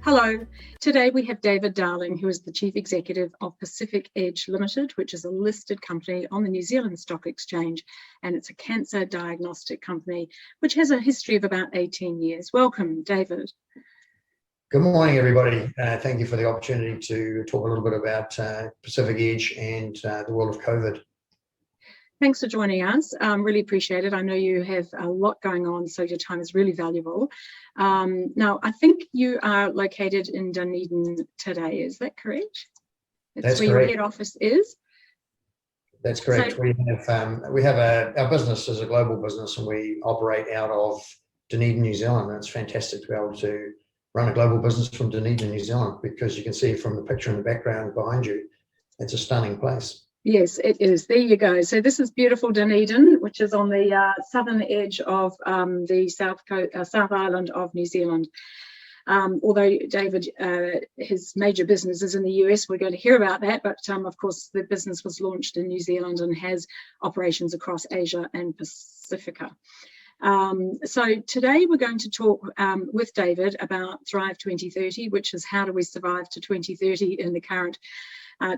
Hello, today we have David Darling, who is the Chief Executive of Pacific Edge Limited, which is a listed company on the New Zealand Stock Exchange, and it's a cancer diagnostic company which has a history of about 18 years. Welcome, David. Good morning, everybody. Thank you for the opportunity to talk a little bit about Pacific Edge and the world of COVID. Thanks for joining us. Really appreciate it. I know you have a lot going on, so your time is really valuable. Now, I think you are located in Dunedin today. Is that correct? That's where correct. Your head office is? That's correct. So, we have our business is a global business, and we operate out of Dunedin, New Zealand. And it's fantastic to be able to run a global business from Dunedin, New Zealand, because you can see from the picture in the background behind you, it's a stunning place. Yes, it is. There you go. So this is beautiful Dunedin, which is on the southern edge of the South Island of New Zealand. Although David, his major business is in the US, we're going to hear about that. But of course, the business was launched in New Zealand and has operations across Asia and Pacifica. So today we're going to talk with David about Thrive2030, which is how do we survive to 2030 in the current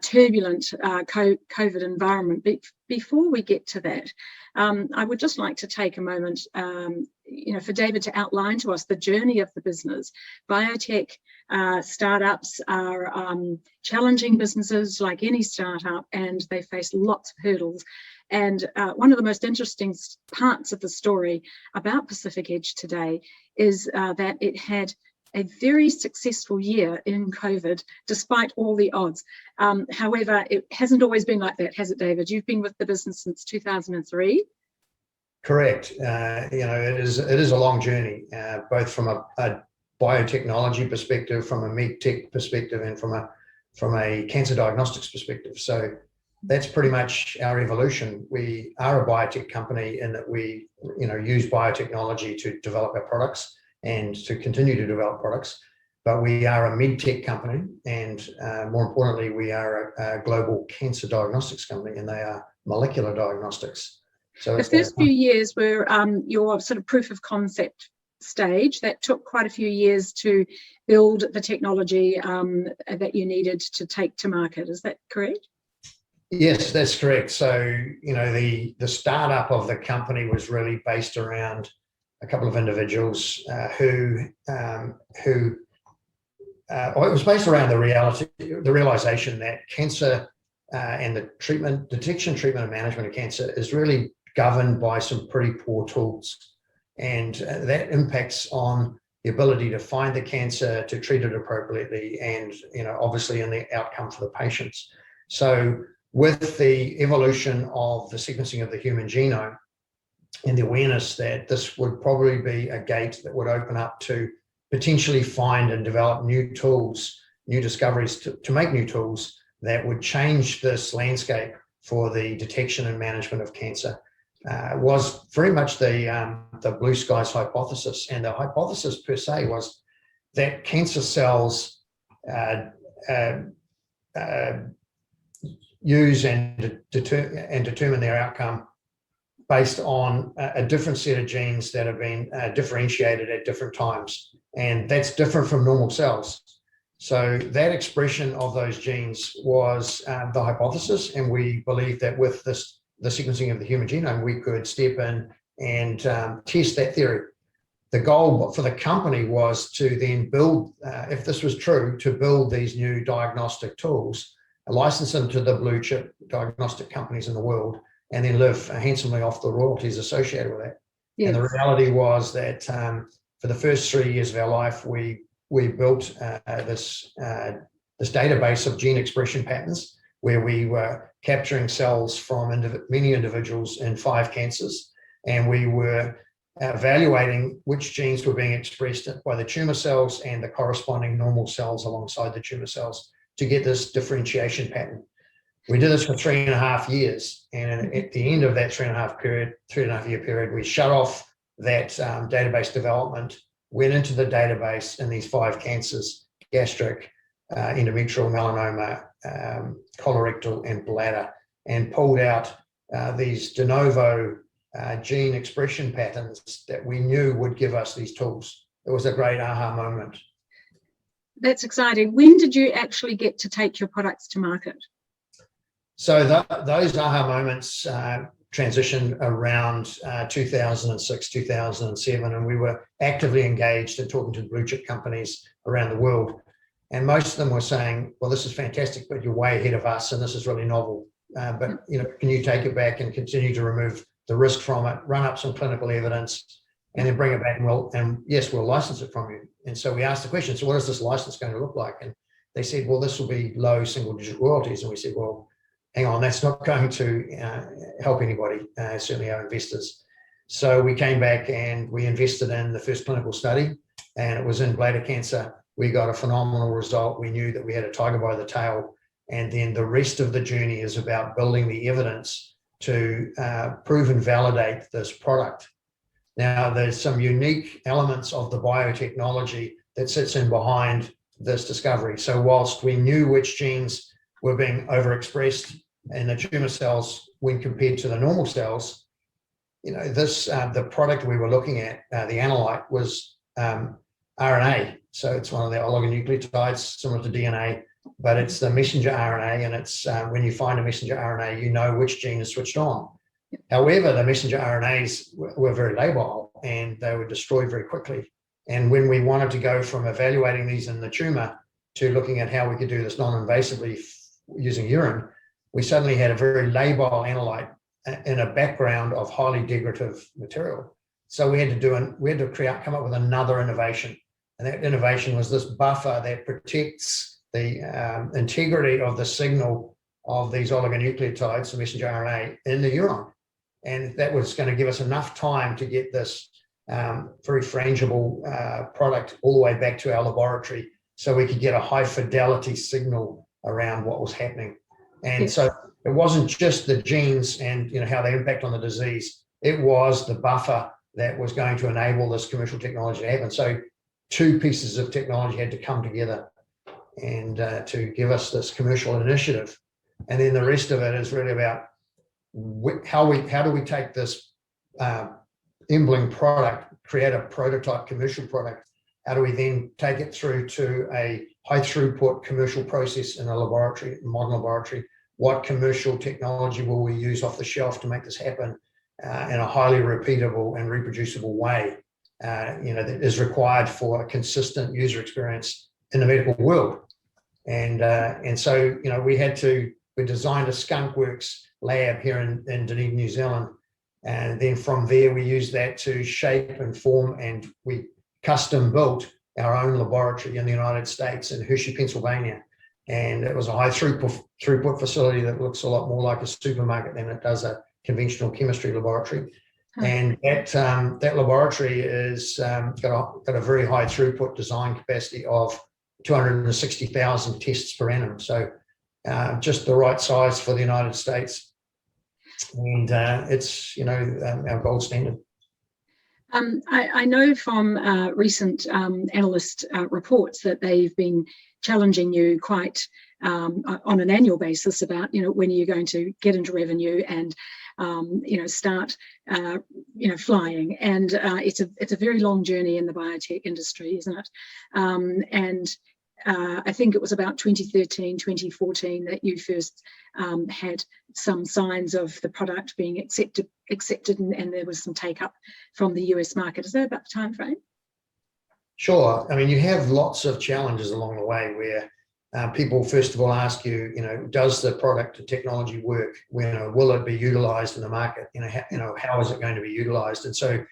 turbulent COVID environment. Before we get to that, I would just like to take a moment, for David to outline to us the journey of the business. Biotech startups are challenging businesses like any startup, and they face lots of hurdles. And one of the most interesting parts of the story about Pacific Edge today is that it had a very successful year in COVID, despite all the odds. However, it hasn't always been like that, has it, David? You've been with the business since 2003. Correct. It is a long journey, both from a biotechnology perspective, from a med tech perspective, and from a cancer diagnostics perspective. So that's pretty much our evolution. We are a biotech company in that we, use biotechnology to develop our products and to continue to develop products. But we are a med-tech company, and more importantly, we are a global cancer diagnostics company, and they are molecular diagnostics. So the first few years were your sort of proof of concept stage. That took quite a few years to build the technology that you needed to take to market. Is that correct? Yes, that's correct. So, the startup of the company was really based around a couple of individuals it was based around the realization that cancer and the detection, treatment, and management of cancer is really governed by some pretty poor tools, and that impacts on the ability to find the cancer, to treat it appropriately, and obviously in the outcome for the patients. So, with the evolution of the sequencing of the human genome, and the awareness that this would probably be a gate that would open up to potentially find and develop new tools, new discoveries to make new tools that would change this landscape for the detection and management of cancer, was very much the blue skies hypothesis. And the hypothesis per se was that cancer cells use and determine their outcome based on a different set of genes that have been differentiated at different times. And that's different from normal cells. So that expression of those genes was the hypothesis. And we believe that with the sequencing of the human genome, we could step in and test that theory. The goal for the company was to then build, if this was true, to build these new diagnostic tools, license them to the blue chip diagnostic companies in the world, and then live handsomely off the royalties associated with that. Yes. And the reality was that for the first 3 years of our life, we built this database of gene expression patterns, where we were capturing cells from many individuals in 5 cancers, and we were evaluating which genes were being expressed by the tumor cells and the corresponding normal cells alongside the tumor cells to get this differentiation pattern. We did this for 3.5 years, and at the end of that 3.5 year period, we shut off that database development, went into the database in these 5 cancers: gastric, endometrial, melanoma, colorectal, and bladder, and pulled out these de novo gene expression patterns that we knew would give us these tools. It was a great aha moment. That's exciting. When did you actually get to take your products to market? So those aha moments transitioned around 2006, 2007, and we were actively engaged in talking to blue chip companies around the world. And most of them were saying, well, this is fantastic, but you're way ahead of us, and this is really novel. But can you take it back and continue to remove the risk from it, run up some clinical evidence, and then bring it back, and yes, we'll license it from you. And so we asked the question, so what is this license going to look like? And they said, well, this will be low single-digit royalties. And we said, well, hang on, that's not going to help anybody, certainly our investors. So we came back and we invested in the first clinical study, and it was in bladder cancer. We got a phenomenal result. We knew that we had a tiger by the tail. And then the rest of the journey is about building the evidence to prove and validate this product. Now, there's some unique elements of the biotechnology that sits in behind this discovery. So whilst we knew which genes were being overexpressed in the tumor cells when compared to the normal cells, the product we were looking at, the analyte, was RNA. So it's one of the oligonucleotides similar to DNA, but it's the messenger RNA, and it's when you find a messenger RNA, you know which gene is switched on. However, the messenger RNAs were very labile and they were destroyed very quickly. And when we wanted to go from evaluating these in the tumor to looking at how we could do this non-invasively using urine, we suddenly had a very labile analyte in a background of highly degradative material. So we had to come up with another innovation. And that innovation was this buffer that protects the integrity of the signal of these oligonucleotides, the messenger RNA, in the urine. And that was going to give us enough time to get this very frangible product all the way back to our laboratory so we could get a high fidelity signal around what was happening. And so it wasn't just the genes and how they impact on the disease, it was the buffer that was going to enable this commercial technology to happen. So two pieces of technology had to come together and to give us this commercial initiative. And then the rest of it is really about how do we take this embling product, create a prototype commercial product. How do we then take it through to a high throughput commercial process in a laboratory, modern laboratory? What commercial technology will we use off the shelf to make this happen in a highly repeatable and reproducible way that is required for a consistent user experience in the medical world? And so we designed a skunkworks lab here in Dunedin, New Zealand. And then from there, we used that to shape and form, and we custom built our own laboratory in the United States in Hershey, Pennsylvania. And it was a high throughput facility that looks a lot more like a supermarket than it does a conventional chemistry laboratory. And that laboratory is got a very high throughput design capacity of 260,000 tests per annum. So just the right size for the United States. And it's, our gold standard. I know from recent analyst reports that they've been challenging you quite on an annual basis about, when are you going to get into revenue and, start, flying. And it's a very long journey in the biotech industry, isn't it? And I think it was about 2013, 2014 that you first had some signs of the product being accepted and there was some take up from the US market. Is that about the time frame? Sure. I mean, you have lots of challenges along the way where people first of all ask you, does the product and technology work? Will it be utilized in the market? How is it going to be utilized? And so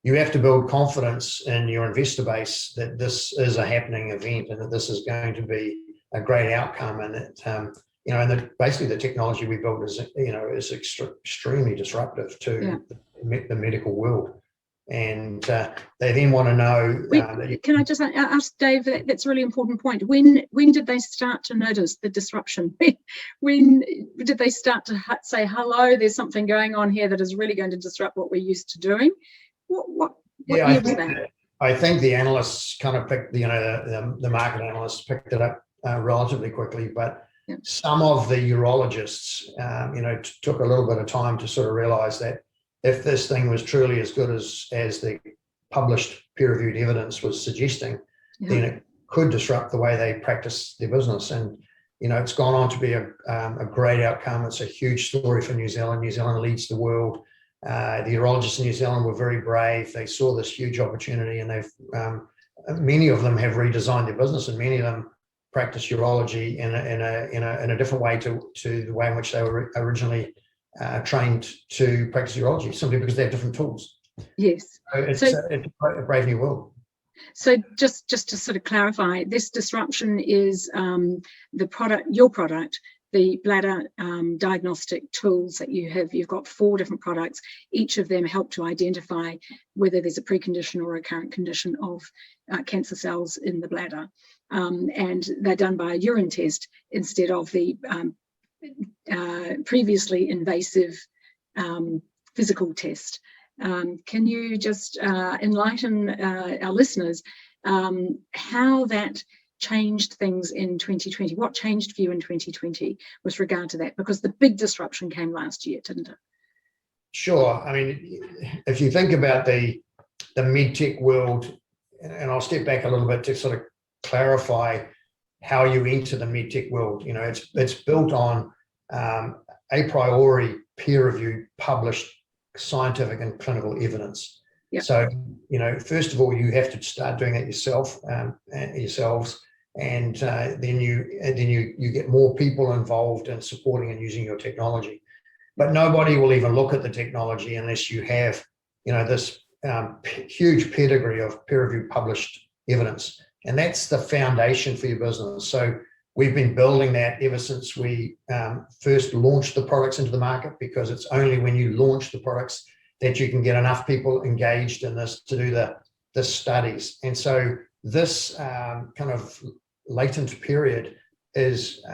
you have to build confidence in your investor base that this is a happening event and that this is going to be a great outcome, and that basically the technology we built is extremely disruptive to the medical world. And they then want to know. Can I just ask Dave? That's a really important point. When did they start to notice the disruption? When did they start to say, "Hello, there's something going on here that is really going to disrupt what we're used to doing"? What year was that? I think the analysts kind of picked, the market analysts picked it up relatively quickly, but some of the urologists, took a little bit of time to sort of realize that if this thing was truly as good as the published peer-reviewed evidence was suggesting, then could disrupt the way they practice their business. And, it's gone on to be a great outcome. It's a huge story for New Zealand. New Zealand leads the world. The urologists in New Zealand were very brave. They saw this huge opportunity, and many of them have redesigned their business, and many of them practice urology in a different way to the way in which they were originally trained to practice urology, simply because they have different tools. Yes. So it's a brave new world. So just to sort of clarify, this disruption is your product, the bladder diagnostic tools that you have. You've got 4 different products. Each of them help to identify whether there's a precondition or a current condition of cancer cells in the bladder. And they're done by a urine test instead of the previously invasive physical test. Can you just enlighten our listeners how that changed things in 2020? What changed for you in 2020 with regard to that? Because the big disruption came last year, didn't it? Sure. I mean, if you think about the medtech world, and I'll step back a little bit to sort of clarify how you enter the medtech world. It's built on a priori peer-reviewed, published scientific and clinical evidence. Yep. So, first of all, you have to start doing it yourselves, and then you get more people involved in supporting and using your technology. But nobody will even look at the technology unless you have, this huge pedigree of peer-reviewed published evidence, and that's the foundation for your business. So we've been building that ever since we first launched the products into the market, because it's only when you launch the products that you can get enough people engaged in this to do the studies. And so this kind of latent period is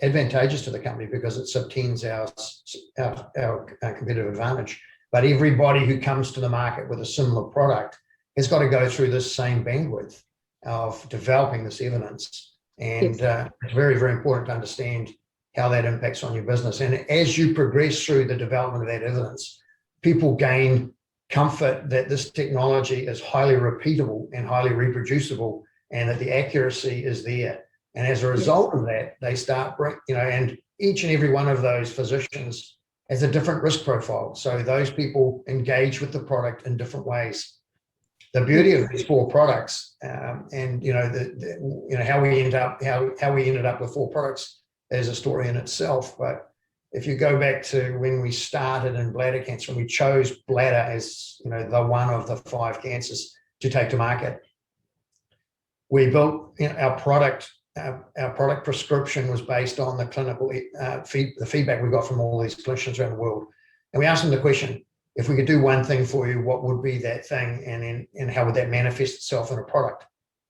advantageous to the company because it subtends our competitive advantage. But everybody who comes to the market with a similar product has got to go through this same bandwidth of developing this evidence. And it's very, very important to understand how that impacts on your business. And as you progress through the development of that evidence, people gain comfort that this technology is highly repeatable and highly reproducible, and that the accuracy is there. And as a result of that, they start, and each and every one of those physicians has a different risk profile. So those people engage with the product in different ways. The beauty of these 4 products, and how we ended up with 4 products is a story in itself. But if you go back to when we started in bladder cancer, and we chose bladder as the one of the 5 cancers to take to market, we built our product. Our product prescription was based on the clinical the feedback we got from all these clinicians around the world, and we asked them the question: if we could do one thing for you, what would be that thing, and how would that manifest itself in a product?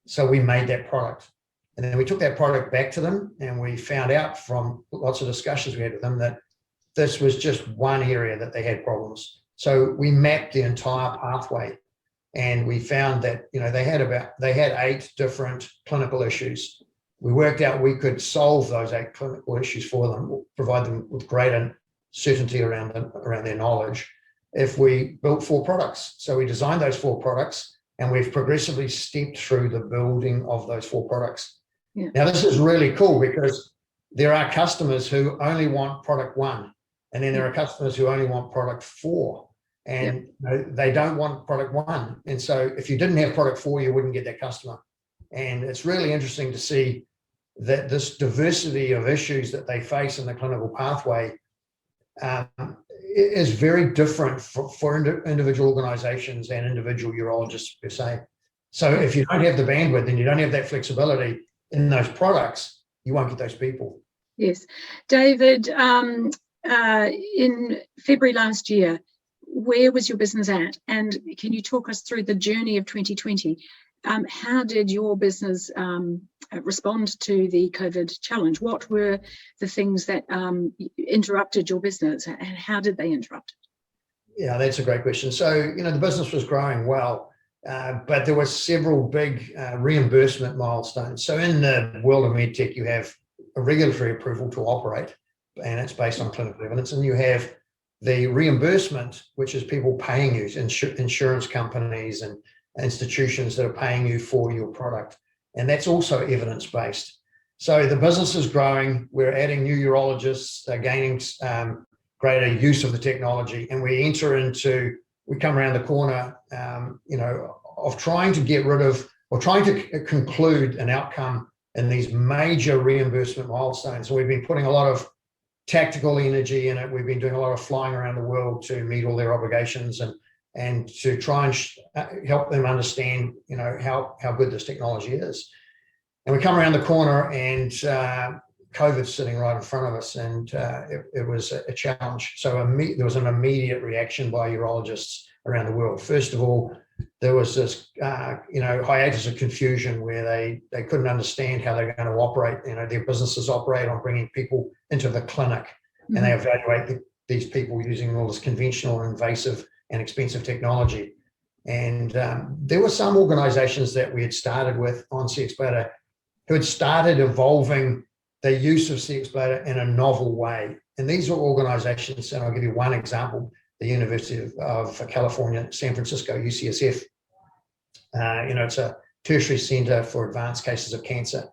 So we made that product, and then we took that product back to them, and we found out from lots of discussions we had with them that this was just one area that they had problems. So we mapped the entire pathway, and we found that they had 8 different clinical issues. We worked out we could solve those 8 clinical issues for them, provide them with greater certainty around their knowledge, if we built 4 products. So we designed those 4 products, and we've progressively stepped through the building of those 4 products. Yeah. Now, this is really cool because there are customers who only want product 1, and then there are customers who only want product 4, and they don't want product 1. And so if you didn't have product 4, you wouldn't get that customer. And it's really interesting to see that this diversity of issues that they face in the clinical pathway is very different for individual organizations and individual urologists per se. So if you don't have the bandwidth and you don't have that flexibility in those products, you won't get those people. Yes. David, in February last year, where was your business at? And can you talk us through the journey of 2020? How did your business respond to the COVID challenge? What were the things that interrupted your business, and how did they interrupt it? Yeah, that's a great question. So, the business was growing well, but there were several big reimbursement milestones. So in the world of medtech, you have a regulatory approval to operate, and it's based on clinical evidence. And you have the reimbursement, which is people paying you, insurance companies and institutions that are paying you for your product. And that's also evidence-based. So the business is growing. We're adding new urologists, they're gaining greater use of the technology, and we come around the corner, of trying to get rid of, or trying to conclude an outcome in these major reimbursement milestones. So we've been putting a lot of tactical energy in it. We've been doing a lot of flying around the world to meet all their obligations and to try and help them understand, how good this technology is. And we come around the corner and COVID's sitting right in front of us, and it was a challenge. So there was an immediate reaction by urologists around the world. First of all, there was this, hiatus of confusion where they couldn't understand how they're going to operate. Their businesses operate on bringing people into the clinic, and they evaluate these people using all this conventional, invasive, and expensive technology. And there were some organizations that we had started with on Cxbladder who had started evolving the use of Cxbladder in a novel way. And these are organizations, and I'll give you one example, the University of California, San Francisco, UCSF. It's a tertiary center for advanced cases of cancer.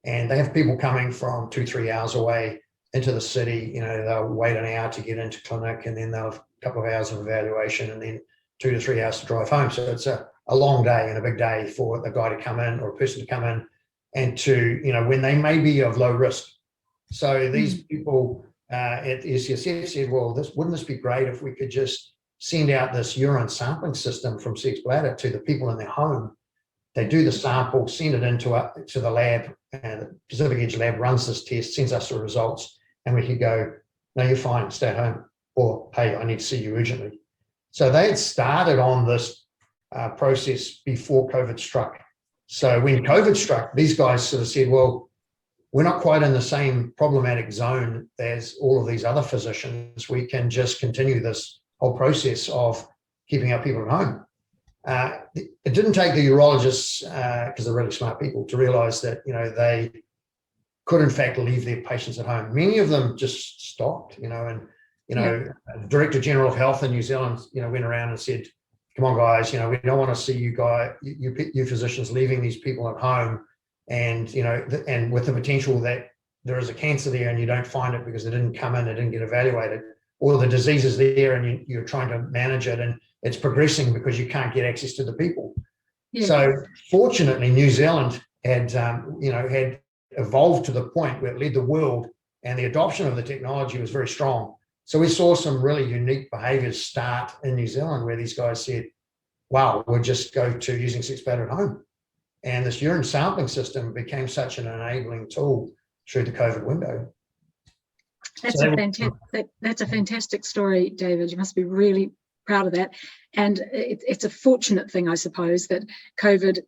And they have people coming from 2-3 hours away into the city. They'll wait an hour to get into clinic, and then they'll have a couple of hours of evaluation, and then 2 to 3 hours to drive home. So it's a long day and a big day for the guy to come in, or a person to come in, and to, when they may be of low risk. So these people at UCSF said, well, wouldn't this be great if we could just send out this urine sampling system from Cxbladder to the people in their home? They do the sample, send it to the lab, and the Pacific Edge lab runs this test, sends us the results, and we could go, no, you're fine, stay at home, or hey, I need to see you urgently. So they had started on this process before COVID struck. So when COVID struck, these guys sort of said, well, we're not quite in the same problematic zone as all of these other physicians. We can just continue this whole process of keeping our people at home. It didn't take the urologists, because they're really smart people, to realize that, they could in fact leave their patients at home. Many of them just stopped, Director General of Health in New Zealand, went around and said, come on guys, we don't want to see you physicians leaving these people at home, and and with the potential that there is a cancer there and you don't find it because it didn't come in, it didn't get evaluated, or the disease is there and you're trying to manage it and it's progressing because you can't get access to the people. Yeah. So fortunately, New Zealand had had evolved to the point where it led the world, and the adoption of the technology was very strong. So we saw some really unique behaviors start in New Zealand, where these guys said, wow, we'll just go to using Cxbladder at home. And this urine sampling system became such an enabling tool through the COVID window. That's a fantastic story, David. You must be really proud of that. And it's a fortunate thing, I suppose, that COVID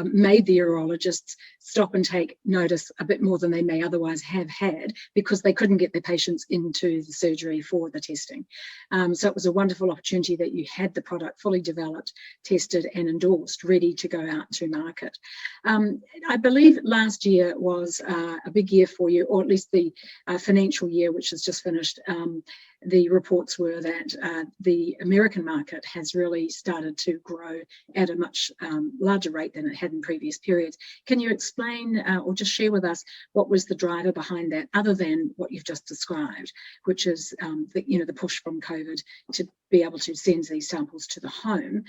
made the urologists stop and take notice a bit more than they may otherwise have had, because they couldn't get their patients into the surgery for the testing. So it was a wonderful opportunity that you had the product fully developed, tested and endorsed, ready to go out to market. I believe last year was a big year for you, or at least the financial year, which has just finished. The reports were that the American market has really started to grow at a much larger rate than it had in previous periods. Can you explain or just share with us what was the driver behind that, other than what you've just described, which is the push from COVID to be able to send these samples to the home?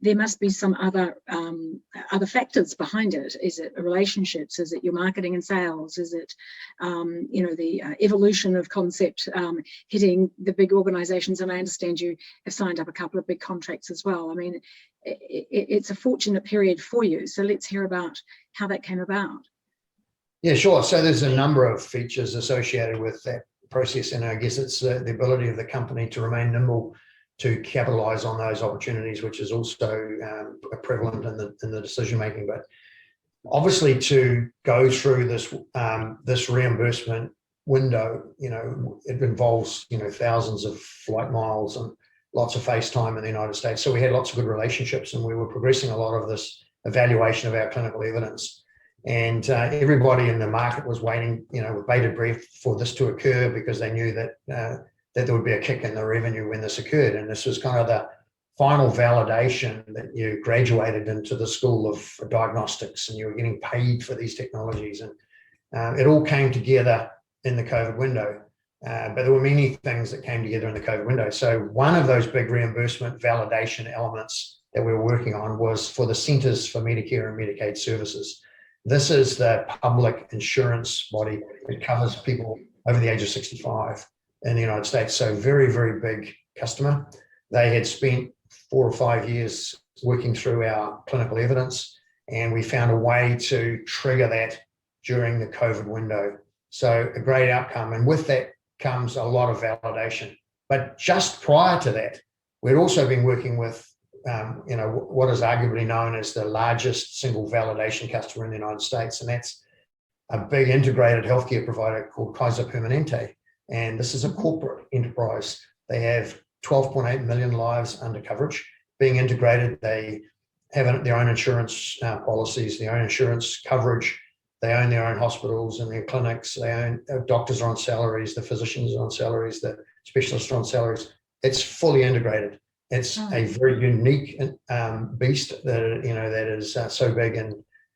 There must be some other factors behind it. Is it relationships? Is it your marketing and sales? Is it the evolution of concept hitting the big organizations? And I understand you have signed up a couple of big contracts as well. I mean, it's a fortunate period for you. So let's hear about how that came about. Yeah, sure. So there's a number of features associated with that process, and I guess it's the ability of the company to remain nimble to capitalize on those opportunities, which is also prevalent in the decision making. But obviously, to go through this reimbursement window, it involves thousands of flight miles and lots of face time in the United States. So we had lots of good relationships, and we were progressing a lot of this evaluation of our clinical evidence. And everybody in the market was waiting, with bated breath for this to occur, because they knew that there would be a kick in the revenue when this occurred. And this was kind of the final validation that you graduated into the School of Diagnostics and you were getting paid for these technologies. And it all came together in the COVID window. But there were many things that came together in the COVID window. So one of those big reimbursement validation elements that we were working on was for the Centers for Medicare and Medicaid Services. This is the public insurance body that covers people over the age of 65 in the United States. So very, very big customer. They had spent 4 or 5 years working through our clinical evidence, and we found a way to trigger that during the COVID window. So a great outcome. And with that comes a lot of validation. But just prior to that, we'd also been working with what is arguably known as the largest single validation customer in the United States, and that's a big integrated healthcare provider called Kaiser Permanente. And this is a corporate enterprise. They have 12.8 million lives under coverage. Being integrated, they have their own insurance policies, their own insurance coverage. They own their own hospitals and their clinics. They own doctors are on salaries, the physicians are on salaries, the specialists are on salaries. It's fully integrated. It's a very unique beast that is so big, and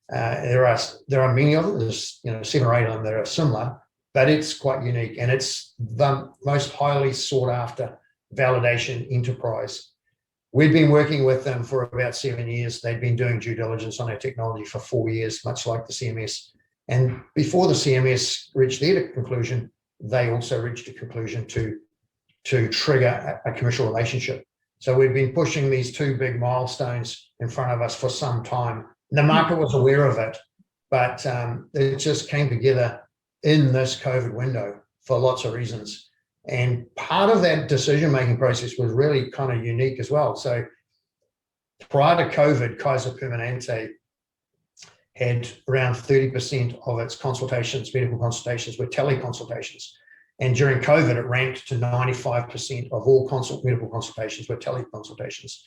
there are many of them. There's 7 or 8 of them that are similar, but it's quite unique, and it's the most highly sought after validation enterprise. We've been working with them for about 7 years. They've been doing due diligence on our technology for 4 years, much like the CMS. And before the CMS reached their conclusion, they also reached a conclusion to trigger a commercial relationship. So we've been pushing these 2 big milestones in front of us for some time. The market was aware of it, but it just came together in this COVID window for lots of reasons. And part of that decision-making process was really kind of unique as well. So prior to COVID, Kaiser Permanente had around 30% of its consultations, medical consultations, were teleconsultations. And during COVID, it ranked to 95% of all medical consultations were teleconsultations.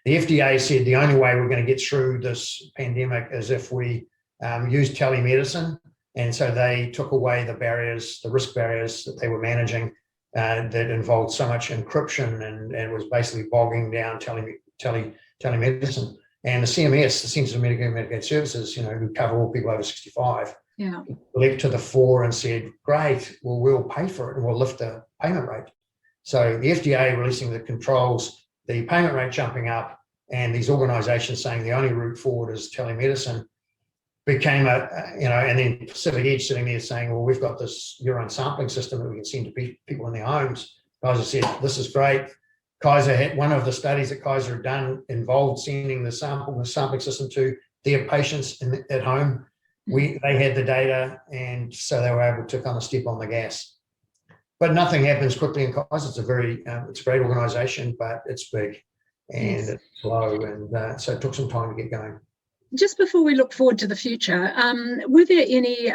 The FDA said the only way we're going to get through this pandemic is if we use telemedicine. And so they took away the barriers, the risk barriers that they were managing that involved so much encryption and was basically bogging down telemedicine. And the CMS, the Centers for Medicare and Medicaid Services, who cover all people over 65, leapt to the fore and said, great, well, we'll pay for it and we'll lift the payment rate. So the FDA releasing the controls, the payment rate jumping up, and these organizations saying the only route forward is telemedicine became and then Pacific Edge sitting there saying, well, we've got this urine sampling system that we can send to people in their homes. Kaiser said, this is great. Kaiser had one of the studies that Kaiser had done involved sending the sampling system to their patients at home. They had the data, and so they were able to kind of step on the gas. But nothing happens quickly in Kaiser. It's a great organization, but it's big and it's slow, and so it took some time to get going. Just before we look forward to the future, were there any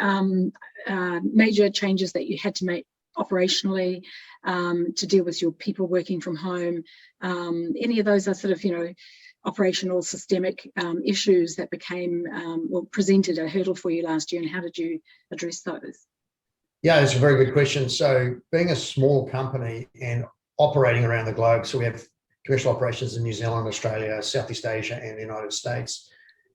major changes that you had to make operationally to deal with your people working from home? Any of those are sort of, operational systemic issues that presented a hurdle for you last year, and how did you address those? Yeah, that's a very good question. So being a small company and operating around the globe, so we have commercial operations in New Zealand, Australia, Southeast Asia, and the United States.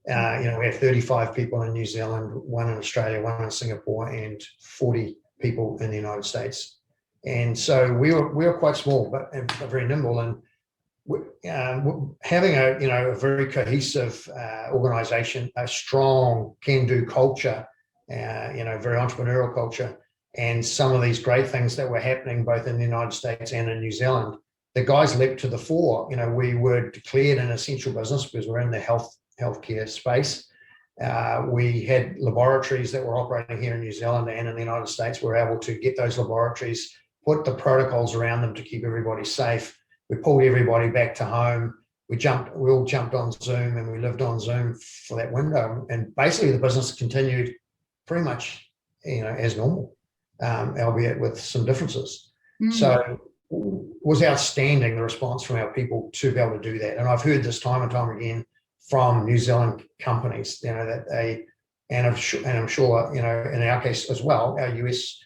We have 35 people in New Zealand, 1 in Australia, 1 in Singapore, and 40 people in the United States. And so we were quite small, but very nimble. And having a very cohesive organization, a strong can-do culture, very entrepreneurial culture, and some of these great things that were happening both in the United States and in New Zealand, the guys leapt to the fore. We were declared an essential business because we're in the healthcare space. We had laboratories that were operating here in New Zealand and in the United States. We were able to get those laboratories, put the protocols around them to keep everybody safe. We pulled everybody back to home. We all jumped on Zoom, and we lived on Zoom for that window. And basically the business continued pretty much, as normal, albeit with some differences. So it was outstanding, the response from our people to be able to do that. And I've heard this time and time again from New Zealand companies, that I'm sure, in our case as well, our US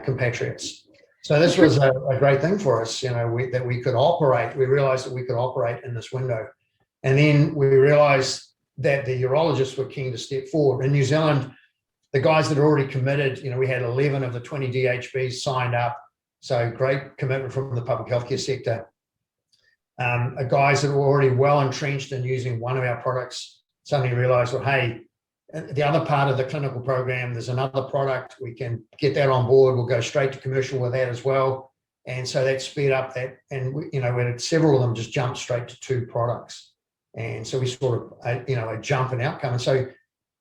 compatriots. So this was a great thing for us, that we could operate. We realized that we could operate in this window. And then we realized that the urologists were keen to step forward. In New Zealand, the guys that are already committed, we had 11 of the 20 DHBs signed up. So great commitment from the public healthcare sector. Guys that were already well entrenched in using one of our products suddenly realized, well, hey, the other part of the clinical program, there's another product, we can get that on board, we'll go straight to commercial with that as well. And so that sped up that, and we had several of them just jumped straight to 2 products. And so we sort of, a jump in outcome. And so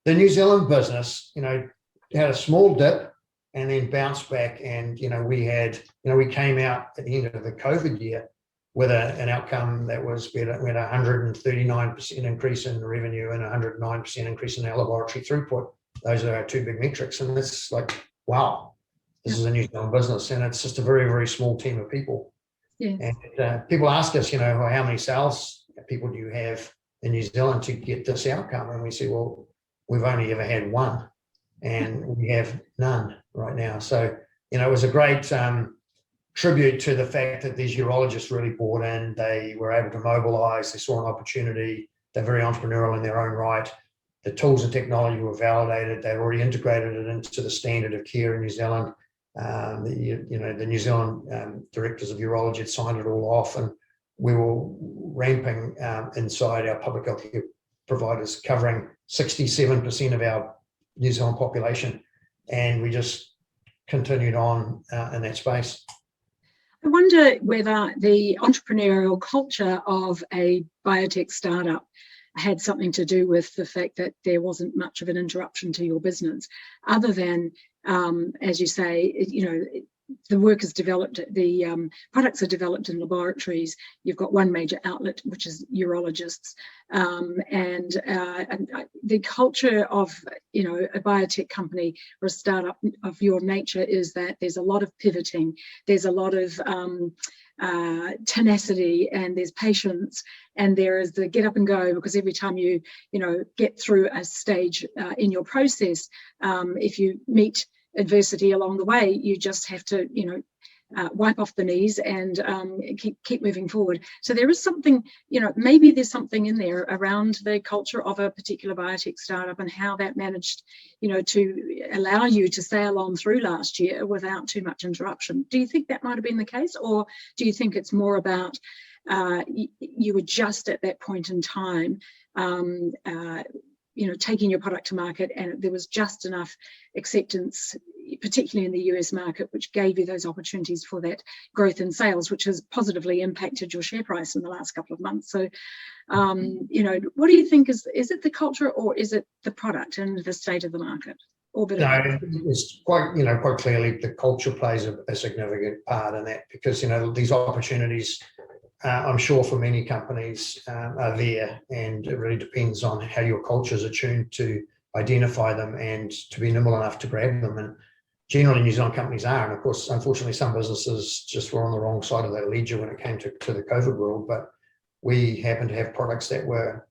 the New Zealand business, had a small dip and then bounced back. And, we came out at the end of the COVID year with an outcome that was better. We had a 139% increase in revenue and 109% increase in our laboratory throughput. Those are our 2 big metrics. And it's like, wow, this is a New Zealand business. And it's just a very, very small team of people. Yeah. And people ask us, how many sales people do you have in New Zealand to get this outcome? And we say, well, we've only ever had 1 and we have none right now. So, it was a great tribute to the fact that these urologists really bought in. They were able to mobilize, they saw an opportunity, they're very entrepreneurial in their own right. The tools and technology were validated, they'd already integrated it into the standard of care in New Zealand. The New Zealand directors of urology had signed it all off, and we were ramping inside our public health care providers, covering 67% of our New Zealand population. And we just continued on in that space. I wonder whether the entrepreneurial culture of a biotech startup had something to do with the fact that there wasn't much of an interruption to your business, other than, as you say, the work is developed, the products are developed in laboratories. You've got one major outlet, which is urologists, and the culture of a biotech company or a startup of your nature is that there's a lot of pivoting, there's a lot of tenacity, and there's patience, and there is the get up and go, because every time you get through a stage in your process, if you meet adversity along the way, you just have to wipe off the knees and keep moving forward. So there is something, maybe there's something in there around the culture of a particular biotech startup and how that managed to allow you to sail on through last year without too much interruption. Do you think that might have been the case, or do you think it's more about you were just at that point in time taking your product to market, and there was just enough acceptance, particularly in the US market, which gave you those opportunities for that growth in sales, which has positively impacted your share price in the last couple of months? So, what do you think? Is it the culture, or is it the product and the state of the market? Or no, it's quite clearly the culture plays a significant part in that, because these opportunities, I'm sure for many companies are there, and it really depends on how your culture is attuned to identify them and to be nimble enough to grab them. And generally New Zealand companies are, and of course, unfortunately, some businesses just were on the wrong side of that ledger when it came to the COVID world, but we happen to have products that were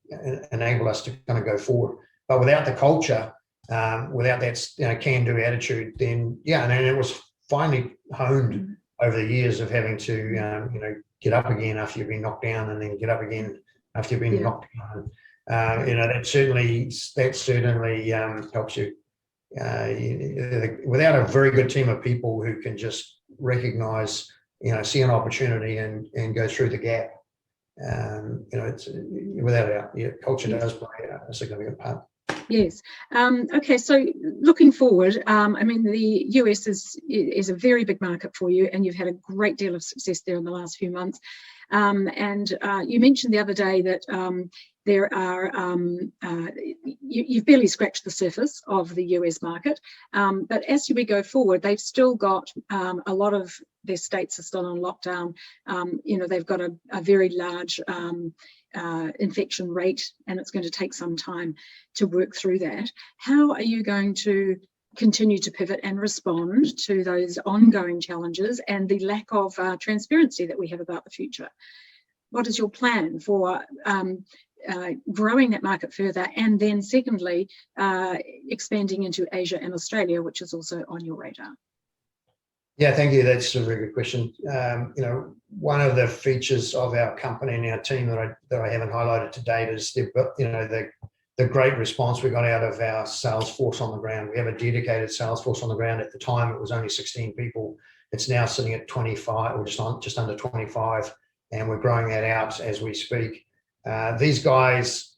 enable us to kind of go forward. But without the culture, without that can-do attitude, then and it was finally honed over the years of having to get up again after you've been knocked down, and then get up again after you've been knocked down. That certainly helps you. Without a very good team of people who can just recognize, see an opportunity and go through the gap, it's without a doubt, culture does play a significant part. Yes. Okay. So looking forward, the US is a very big market for you, and you've had a great deal of success there in the last few months. And you mentioned the other day that there are you've barely scratched the surface of the US market, but as we go forward, they've still got a lot of their states are still on lockdown. They've got a very large infection rate, and it's going to take some time to work through that. How are you going to continue to pivot and respond to those ongoing challenges and the lack of transparency that we have about the future? What is your plan for growing that market further, and then secondly, expanding into Asia and Australia, which is also on your radar? Yeah, thank you. That's a very good question. One of the features of our company and our team that I haven't highlighted to date is the great response we got out of our sales force on the ground. We have a dedicated sales force on the ground. At the time, it was only 16 people. It's now sitting at 25, or just under 25, and we're growing that out as we speak. These guys,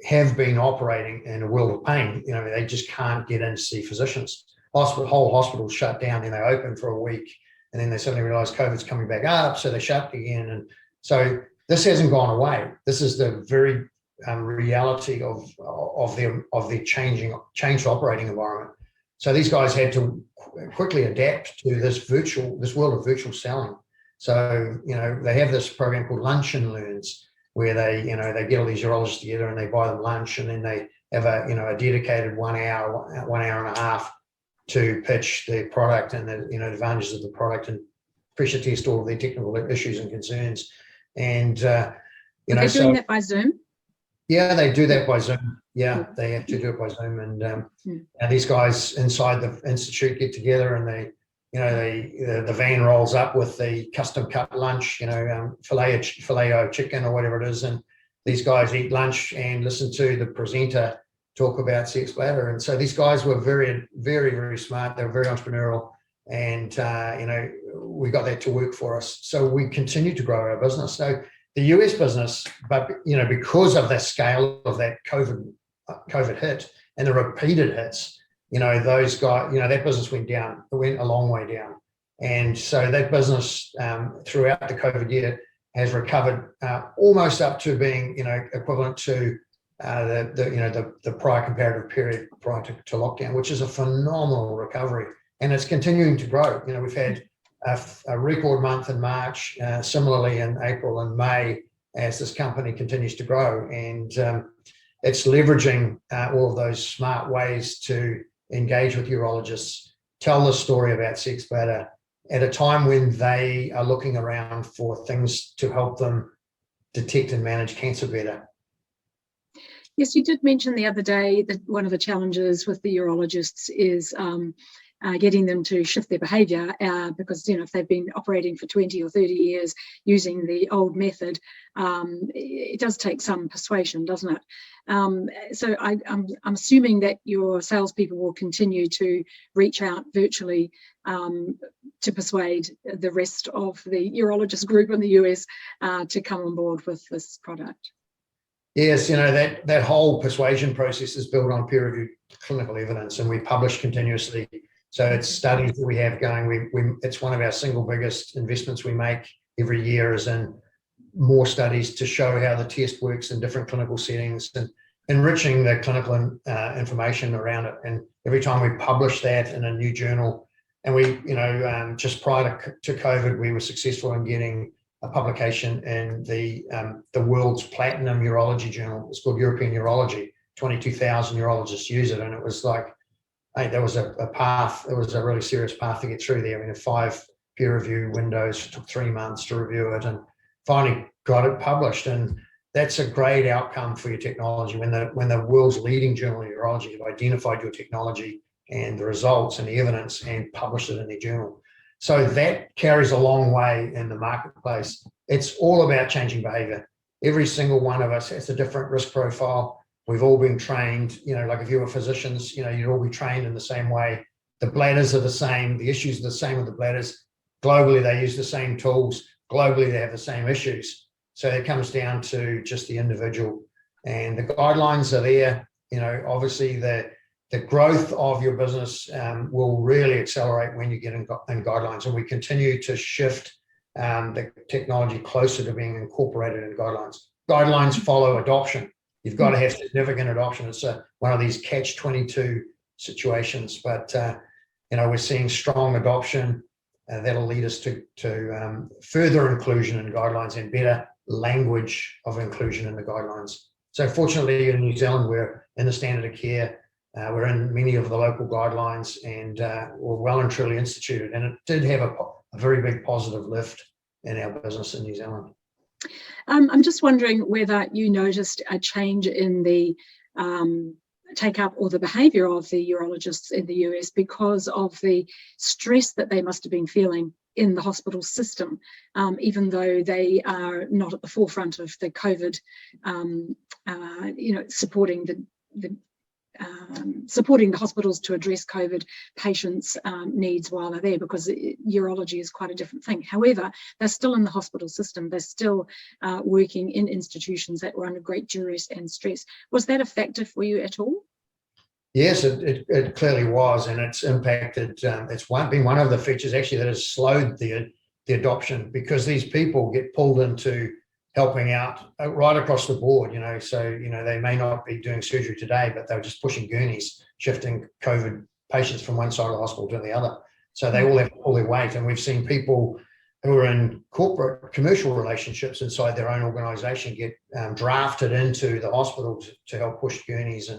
have been operating in a world of pain. They just can't get in to see physicians. Whole hospitals shut down, and they open for a week, and then they suddenly realize COVID's coming back up, so they shut again. And so this hasn't gone away. This is the very reality of the changed operating environment. So these guys had to quickly adapt to this world of virtual selling. So they have this program called Lunch and Learns, where they get all these urologists together and they buy them lunch, and then they have a dedicated 1 hour and a half to pitch the product and the advantages of the product and pressure test all of their technical issues and concerns. And they're doing that by Zoom. Yeah, they do that by Zoom. Yeah, they have to do it by Zoom. And these guys inside the institute get together, and the van rolls up with the custom cut lunch, filet o chicken or whatever it is, and these guys eat lunch and listen to the presenter talk about Cxbladder. And so these guys were very, very, very smart. They were very entrepreneurial, and we got that to work for us. So we continue to grow our business. So the US business, but because of the scale of that COVID hit and the repeated hits, those guys, that business went down. It went a long way down. And so that business throughout the COVID year has recovered almost up to being, equivalent to the prior comparative period prior to lockdown, which is a phenomenal recovery, and it's continuing to grow. We've had a record month in March, similarly in April and May, as this company continues to grow, and it's leveraging all of those smart ways to engage with urologists, tell the story about Cxbladder at a time when they are looking around for things to help them detect and manage cancer better. Yes, you did mention the other day that one of the challenges with the urologists is getting them to shift their behaviour, because if they've been operating for 20 or 30 years using the old method, it does take some persuasion, doesn't it? So I'm assuming that your salespeople will continue to reach out virtually to persuade the rest of the urologist group in the US to come on board with this product. Yes, that whole persuasion process is built on peer-reviewed clinical evidence, and we publish continuously. So it's studies that we have going. It's one of our single biggest investments we make every year, is in more studies to show how the test works in different clinical settings and enriching the clinical information around it. And every time we publish that in a new journal, and we, just prior to COVID, we were successful in getting a publication in the world's platinum urology journal. It's called European Urology. 22,000 urologists use it, and it was like, there was a path. It was a really serious path to get through there. I mean, 5 peer review windows, took 3 months to review it, and finally got it published. And that's a great outcome for your technology when the world's leading journal in urology have identified your technology and the results and the evidence and published it in their journal. So that carries a long way in the marketplace. It's all about changing behavior. Every single one of us has a different risk profile. We've all been trained, like if you were physicians, you'd all be trained in the same way. The bladders are the same. The issues are the same with the bladders. Globally, they use the same tools. Globally, they have the same issues. So it comes down to just the individual. And the guidelines are there. Obviously the growth of your business will really accelerate when you get in guidelines. And we continue to shift the technology closer to being incorporated in guidelines. Guidelines follow adoption. You've got to have significant adoption. It's one of these catch-22 situations, but we're seeing strong adoption that'll lead us to further inclusion in guidelines and better language of inclusion in the guidelines. So fortunately in New Zealand, we're in the standard of care. We're in many of the local guidelines, and we're well and truly instituted. And it did have a very big positive lift in our business in New Zealand. I'm just wondering whether you noticed a change in the take up, or the behaviour of the urologists in the US, because of the stress that they must have been feeling in the hospital system, even though they are not at the forefront of the COVID, supporting supporting the hospitals to address COVID patients' needs while they're there, because urology is quite a different thing. However, they're still in the hospital system. They're still working in institutions that were under great duress and stress. Was that a factor for you at all? Yes, it clearly was, and it's impacted. It's been one of the features actually that has slowed the adoption, because these people get pulled into helping out right across the board, so, they may not be doing surgery today, but they're just pushing gurneys, shifting COVID patients from one side of the hospital to the other. So they all have to pull their weight. And we've seen people who are in corporate commercial relationships inside their own organization get drafted into the hospital to help push gurneys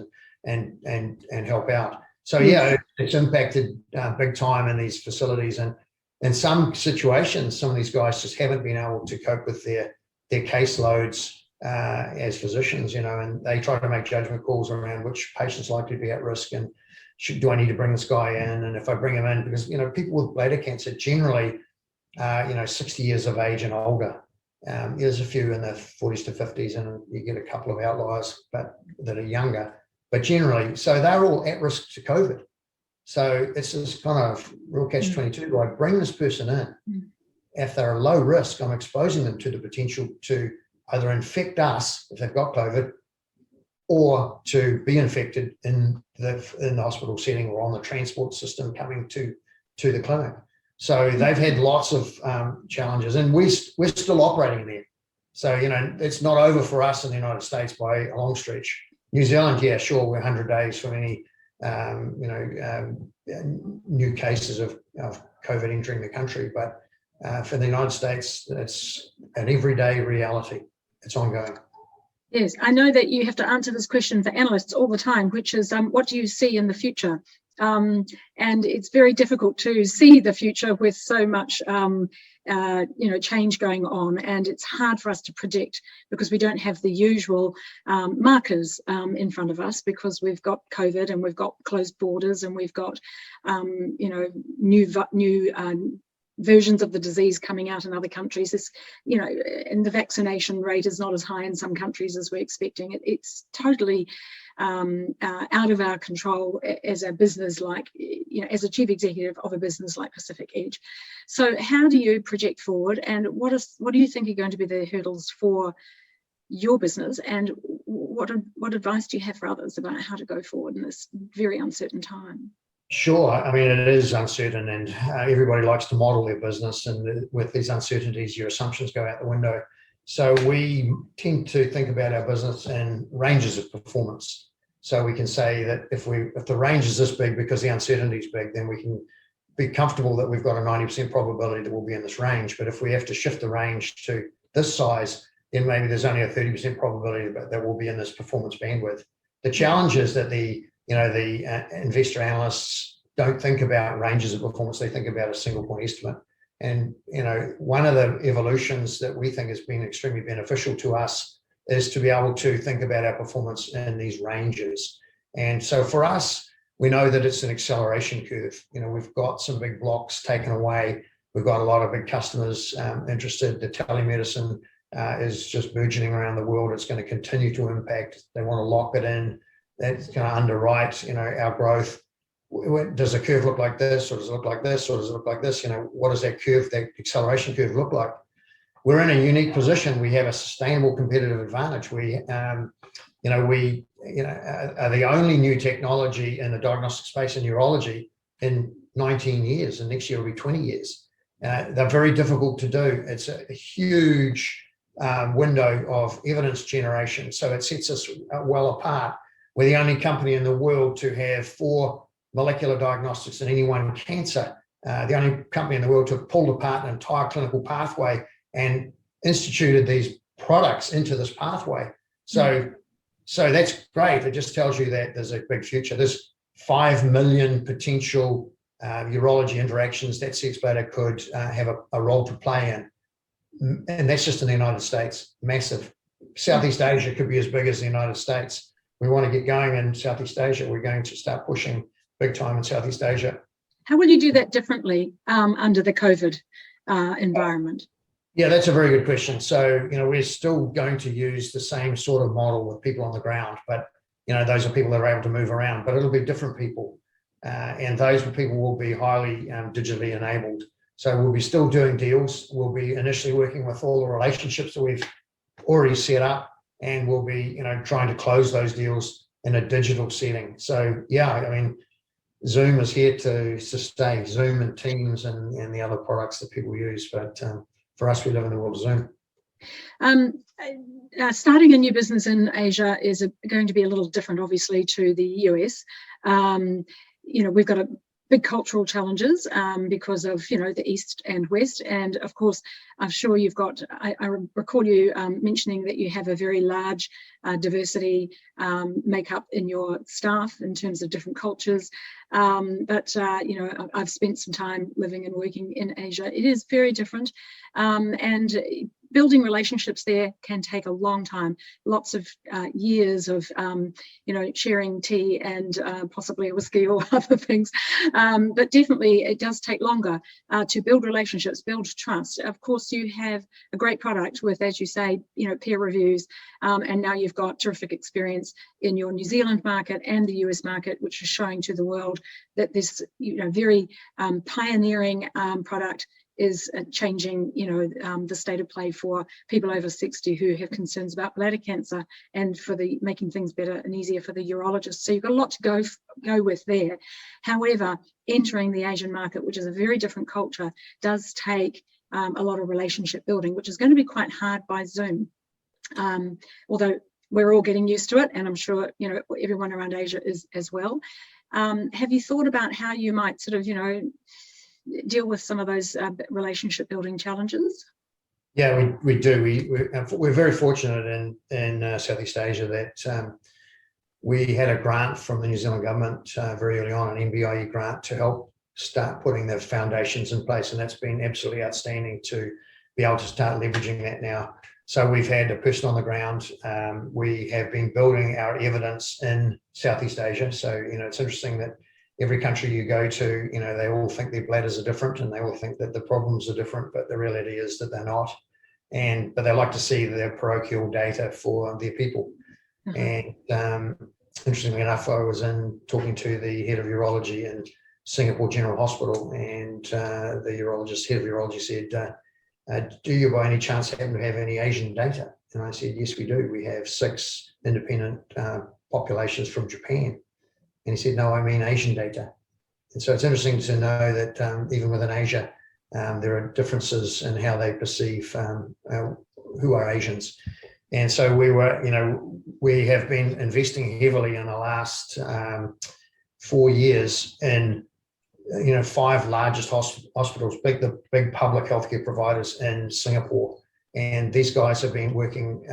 and help out. So yeah, it's impacted big time in these facilities. And in some situations, some of these guys just haven't been able to cope with their caseloads as physicians, and they try to make judgment calls around which patients likely to be at risk, and do I need to bring this guy in? And if I bring him in, because, people with bladder cancer generally, 60 years of age and older. There's a few in their 40s to 50s, and you get a couple of outliers, but that are younger. But generally, so they're all at risk to COVID. So it's this kind of real catch-22. Do I bring this person in? If they're a low risk, I'm exposing them to the potential to either infect us if they've got COVID, or to be infected in the hospital setting or on the transport system coming to the clinic. So they've had lots of challenges, and we're still operating there. So, it's not over for us in the United States by a long stretch. New Zealand, yeah, sure, we're 100 days from any new cases of COVID entering the country, but for the United States, it's an everyday reality. It's ongoing. Yes, I know that you have to answer this question for analysts all the time, which is, what do you see in the future? And it's very difficult to see the future with so much, change going on, and it's hard for us to predict because we don't have the usual markers in front of us, because we've got COVID and we've got closed borders and we've got, new versions of the disease coming out in other countries. This, and the vaccination rate is not as high in some countries as we're expecting. It's totally out of our control as a business, as a chief executive of a business like Pacific Edge. So how do you project forward, and what do you think are going to be the hurdles for your business, and what advice do you have for others about how to go forward in this very uncertain time? Sure. I mean, it is uncertain, and everybody likes to model their business, and with these uncertainties, your assumptions go out the window. So we tend to think about our business in ranges of performance. So we can say that if the range is this big because the uncertainty is big, then we can be comfortable that we've got a 90% probability that we'll be in this range. But if we have to shift the range to this size, then maybe there's only a 30% probability that we'll be in this performance bandwidth. The challenge is that the investor analysts don't think about ranges of performance. They think about a single point estimate. And, one of the evolutions that we think has been extremely beneficial to us is to be able to think about our performance in these ranges. And so for us, we know that it's an acceleration curve. We've got some big blocks taken away. We've got a lot of big customers interested. The telemedicine is just burgeoning around the world. It's going to continue to impact. They want to lock it in. That's going to underwrite, our growth. Does the curve look like this, or does it look like this, or does it look like this? What does that curve, that acceleration curve, look like? We're in a unique position. We have a sustainable competitive advantage. We are the only new technology in the diagnostic space in urology in 19 years, and next year will be 20 years. They're very difficult to do. It's a huge window of evidence generation, so it sets us well apart. We're the only company in the world to have 4 molecular diagnostics in any one cancer. The only company in the world to have pulled apart an entire clinical pathway and instituted these products into this pathway. So that's great. It just tells you that there's a big future. There's 5 million potential urology interactions that Cxbladder could have a role to play in. And that's just in the United States, massive. Southeast Asia could be as big as the United States. we want to get going in Southeast Asia. We're going to start pushing big time in Southeast Asia. How will you do that differently under the COVID environment? Yeah, that's a very good question. So, we're still going to use the same sort of model with people on the ground, but, those are people that are able to move around, but it'll be different people. And those people will be highly digitally enabled. So we'll be still doing deals. We'll be initially working with all the relationships that we've already set up, and we'll be, trying to close those deals in a digital setting. So, yeah, I mean, Zoom is here to stay, Zoom and Teams and the other products that people use. But for us, we live in the world of Zoom. Starting a new business in Asia is going to be a little different, obviously, to the US. We've got big cultural challenges because of, the East and West. And of course, I'm sure you've got, I recall you mentioning that you have a very large diversity makeup in your staff in terms of different cultures. But I've spent some time living and working in Asia. It is very different. And building relationships there can take a long time, lots of years of, sharing tea and possibly a whiskey or other things. But definitely it does take longer to build relationships, build trust. Of course, you have a great product with, as you say, peer reviews. And now you've got terrific experience in your New Zealand market and the US market, which is showing to the world that this, very pioneering product is changing, the state of play for people over 60 who have concerns about bladder cancer, and for making things better and easier for the urologists. So you've got a lot to go with there. However, entering the Asian market, which is a very different culture, does take a lot of relationship building, which is going to be quite hard by Zoom. Although we're all getting used to it, and I'm sure everyone around Asia is as well. Have you thought about how you might sort of deal with some of those relationship building challenges? Yeah, we do. We're very fortunate in Southeast Asia that we had a grant from the New Zealand government very early on, an NBIE grant, to help start putting the foundations in place, and that's been absolutely outstanding to be able to start leveraging that now. So we've had a person on the ground. We have been building our evidence in Southeast Asia. So, it's interesting that every country you go to, they all think their bladders are different, and they all think that the problems are different, but the reality is that they're not. But they like to see their parochial data for their people. And interestingly enough, I was talking to the head of urology in Singapore General Hospital, and the head of urology said, do you by any chance happen to have any Asian data? And I said, yes, we do. We have 6 independent populations from Japan. And he said, no, I mean Asian data. And so it's interesting to know that even within Asia, there are differences in how they perceive who are Asians. And so we have been investing heavily in the last 4 years in 5 largest hospitals, the big public healthcare providers in Singapore. And these guys have been working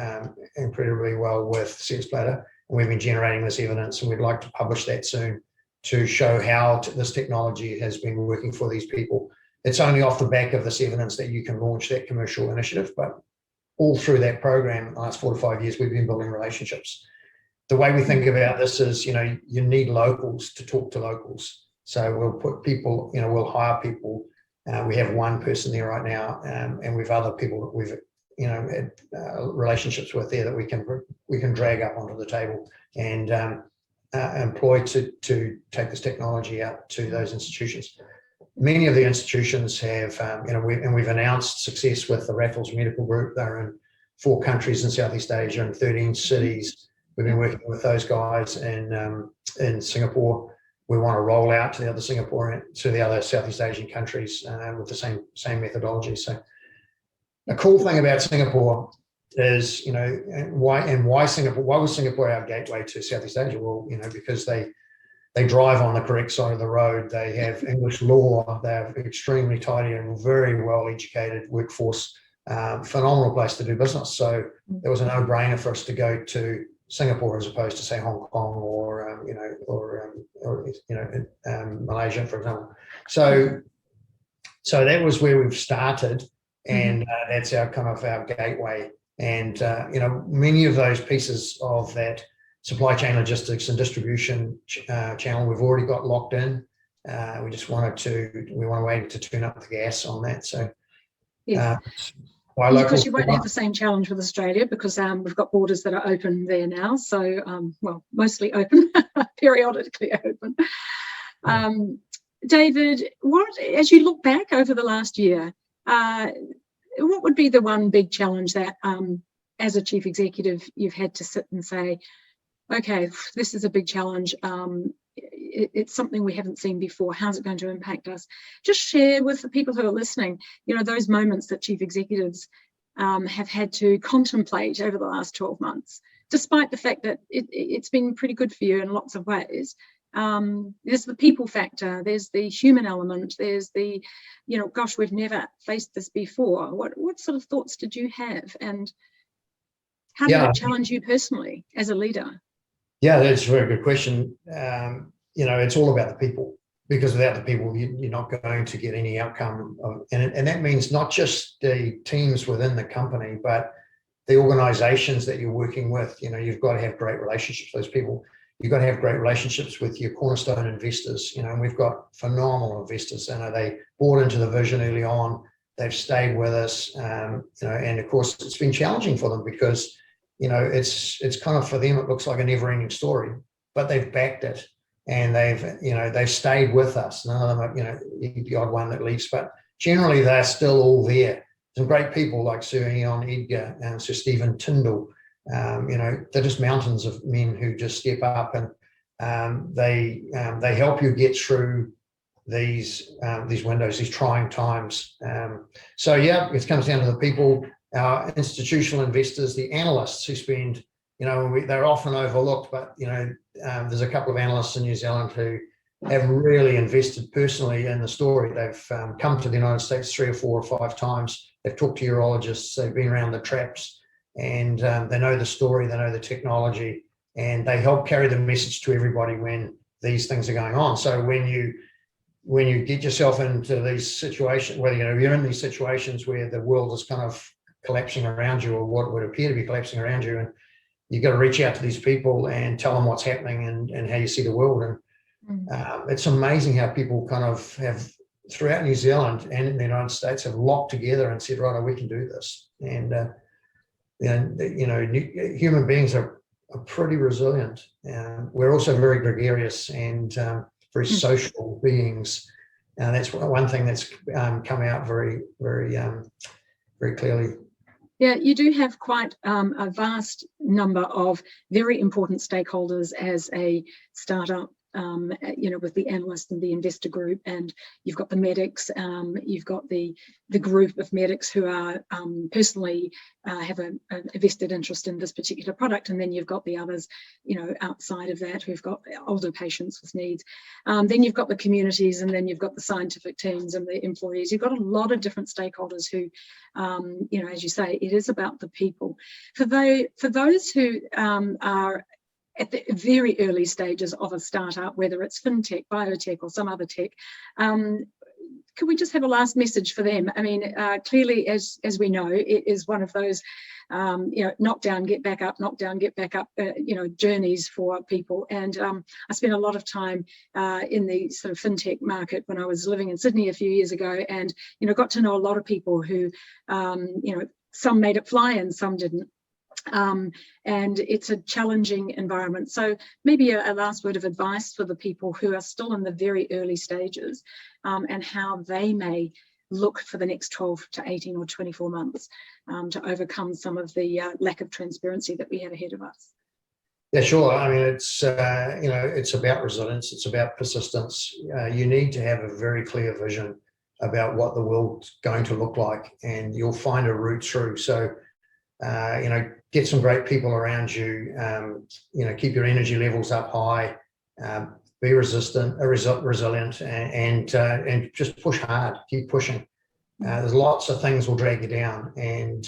incredibly well with Cxbladder. And we've been generating this evidence, and we'd like to publish that soon to show how this technology has been working for these people. It's only off the back of this evidence that you can launch that commercial initiative, but all through that program in the last 4 to 5 years, we've been building relationships. The way we think about this is, you need locals to talk to locals. So we'll put people, we'll hire people. We have 1 person there right now, and we've other people that we've had relationships with there that we can drag up onto the table and employ to take this technology out to those institutions. Many of the institutions have, we've announced success with the Raffles Medical Group. They're in 4 countries in Southeast Asia and 13 cities. We've been working with those guys in Singapore. We want to roll out to the other Southeast Asian countries with the same methodology. So a cool thing about Singapore is, why Singapore? Why was Singapore our gateway to Southeast Asia? Well, because they drive on the correct side of the road. They have English law. They have extremely tidy and very well educated workforce. Phenomenal place to do business. So it was a no-brainer for us to go to Singapore as opposed to, say, Hong Kong or Malaysia, for example. So that was where we've started, and that's our gateway. And many of those pieces of that supply chain logistics and distribution channel we've already got locked in. We just want to wait to turn up the gas on that. So yes. Because you won't have the same challenge with Australia, because we've got borders that are open there now. So, well, mostly open, periodically open. David, as you look back over the last year, what would be the one big challenge that, as a chief executive, you've had to sit and say, okay, this is a big challenge. It's something we haven't seen before. How's it going to impact us? Just share with the people who are listening, those moments that chief executives have had to contemplate over the last 12 months, despite the fact that it's been pretty good for you in lots of ways. There's the people factor, there's the human element, there's the, gosh, we've never faced this before. What sort of thoughts did you have, and how did it challenge you personally as a leader? Yeah, that's a very good question. It's all about the people, because without the people, you're not going to get any outcome. And that means not just the teams within the company, but the organizations that you're working with. You've got to have great relationships with those people. You've got to have great relationships with your cornerstone investors. And we've got phenomenal investors. They bought into the vision early on. They've stayed with us. And of course, it's been challenging for them because it's kind of, for them, it looks like a never-ending story, but they've backed it, and they've stayed with us. None of them are, the odd one that leaves, but generally they're still all there. Some great people like Sir Ian Edgar and Sir Stephen Tyndall. They're just mountains of men who just step up, and they help you get through these windows, these trying times. So yeah, it comes down to the people. Our institutional investors, the analysts who spend, they're often overlooked, but, there's a couple of analysts in New Zealand who have really invested personally in the story. They've come to the United States 3 or 4 or 5 times. They've talked to urologists, they've been around the traps, and they know the story, they know the technology, and they help carry the message to everybody when these things are going on. So when you get yourself into these situations, whether you're in these situations where the world is kind of collapsing around you, or what would appear to be collapsing around you, and you've got to reach out to these people and tell them what's happening and how you see the world. And it's amazing how people kind of have, throughout New Zealand and in the United States, have locked together and said, right, we can do this. And human beings are pretty resilient. We're also very gregarious and very social beings, and that's one thing that's come out very, very, very clearly. Yeah, you do have quite a vast number of very important stakeholders as a startup, with the analyst and the investor group, and you've got the medics, you've got the group of medics who are personally have a vested interest in this particular product, and then you've got the others, outside of that, who've got older patients with needs. Then you've got the communities, and then you've got the scientific teams and the employees. You've got a lot of different stakeholders who, as you say, it is about the people. For those who are at the very early stages of a startup, whether it's fintech, biotech, or some other tech, could we just have a last message for them? I mean, clearly, as we know, it is one of those, knock down, get back up, knock down, get back up, journeys for people. And I spent a lot of time in the sort of fintech market when I was living in Sydney a few years ago, and got to know a lot of people who, some made it fly and some didn't. And it's a challenging environment. So maybe a last word of advice for the people who are still in the very early stages, and how they may look for the next 12 to 18 or 24 months to overcome some of the lack of transparency that we have ahead of us. Yeah, sure. I mean, it's about resilience. It's about persistence. You need to have a very clear vision about what the world's going to look like, and you'll find a route through. So, get some great people around you, keep your energy levels up high, be resilient, and just push hard, keep pushing. There's lots of things will drag you down, and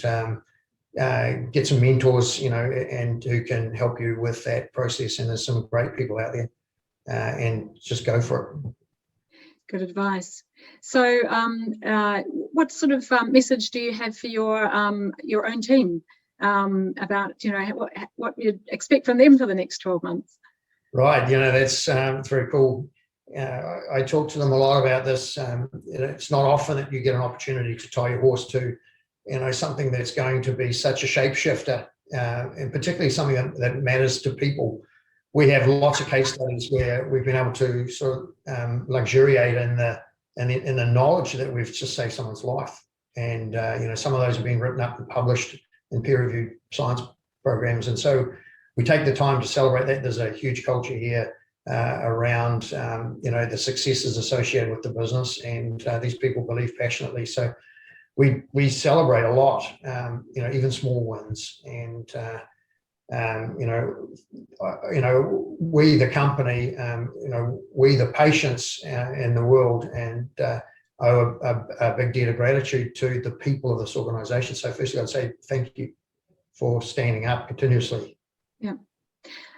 get some mentors, and who can help you with that process. And there's some great people out there, and just go for it. Good advice. So what sort of message do you have for your own team about what you'd expect from them for the next 12 months. Right, that's very cool. I talk to them a lot about this. It's not often that you get an opportunity to tie your horse to, something that's going to be such a shapeshifter, and particularly something that matters to people. We have lots of case studies where we've been able to sort of luxuriate in the knowledge that we've just saved someone's life. And some of those have been written up and published in peer-reviewed science programs. And so we take the time to celebrate that. There's a huge culture here around the successes associated with the business, and these people believe passionately. So we celebrate a lot, even small wins. And we, the company, we, the patients in the world, and owe a big debt of gratitude to the people of this organisation. So firstly, I'd say thank you for standing up continuously. Yeah,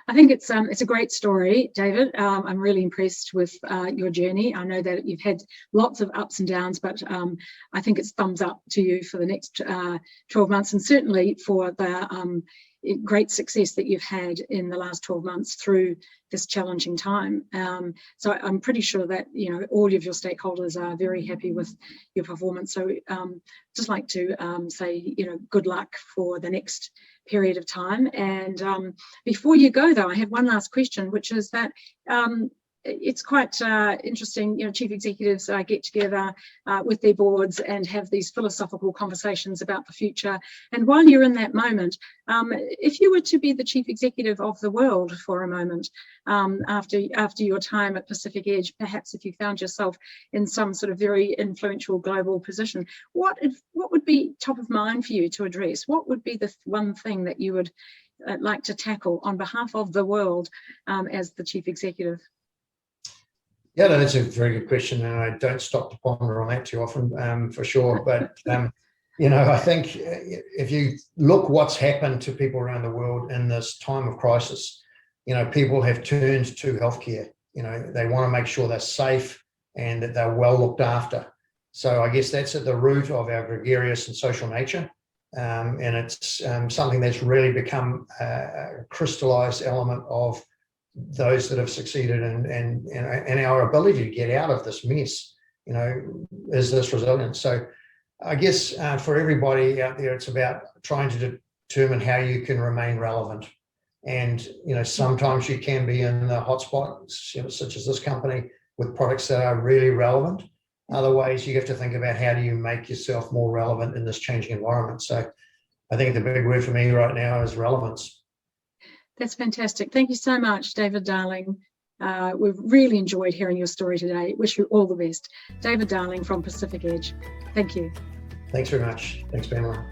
I think it's a great story, David. I'm really impressed with your journey. I know that you've had lots of ups and downs, but I think it's thumbs up to you for the next 12 months, and certainly for the great success that you've had in the last 12 months through this challenging time. So I'm pretty sure that all of your stakeholders are very happy with your performance. So just like to say good luck for the next period of time. And before you go, though, I have one last question, which is that it's quite interesting, chief executives get together with their boards and have these philosophical conversations about the future. And while you're in that moment, if you were to be the chief executive of the world for a moment, after your time at Pacific Edge, perhaps if you found yourself in some sort of very influential global position, what would be top of mind for you to address? What would be the one thing that you would like to tackle on behalf of the world as the chief executive? Yeah, no, that's a very good question, and I don't stop to ponder on that too often, for sure. But I think if you look what's happened to people around the world in this time of crisis, people have turned to healthcare. They want to make sure they're safe and that they're well looked after. So I guess that's at the root of our gregarious and social nature, and it's something that's really become a crystallized element of those that have succeeded, and our ability to get out of this mess, is this resilience. So I guess for everybody out there, it's about trying to determine how you can remain relevant. And, sometimes you can be in the hotspots, such as this company, with products that are really relevant. Other ways, you have to think about how do you make yourself more relevant in this changing environment. So I think the big word for me right now is relevance. That's fantastic. Thank you so much, David Darling. We've really enjoyed hearing your story today. Wish you all the best. David Darling from Pacific Edge. Thank you. Thanks very much. Thanks, Pamela.